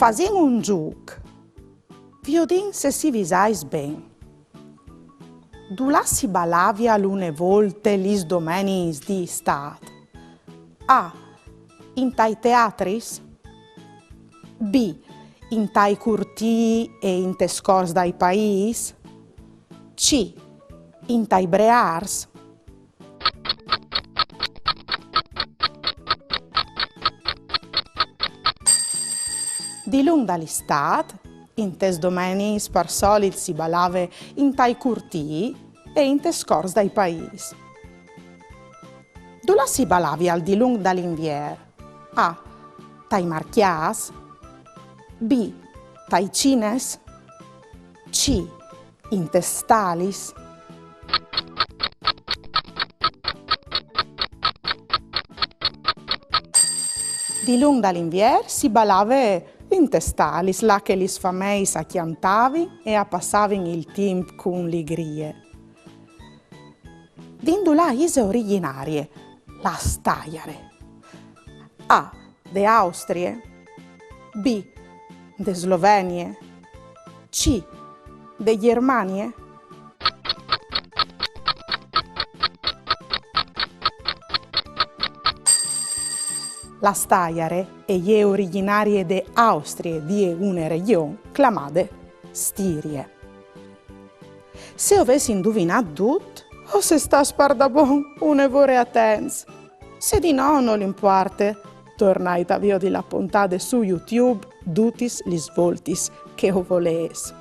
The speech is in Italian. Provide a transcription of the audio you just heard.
Fasin un giuc. Viodin se si visais ben. Du lassi balavia l'une volte lis domenis di stat. A. In tai teatris. B. In tai curtii e in te scors dai pais. C. In tai brears. Di lung dall'istat, in tes domenis par solit si balave in tai curtii e in te scors dai pais. Dula si balavi al di lung dall'invier? A. Tai marchias. B. Tai cines. C. In te stalis. Di lung dall'invier si balave in te stalis, là che lis fameis acchiantavi e appassavin il timp cun ligrie. Dindula ise originarie, la staiare. A. De Austrie. B. De Slovenie. C. De Germanie. La staiare e originarie de Austrie di une region clamade Stirie. Se avessi indovinato tutto, o se sta spardabon une vore attens. Se di no, non l'importe, tornai tavio di la puntade su YouTube, dutis lis voltis che o volees.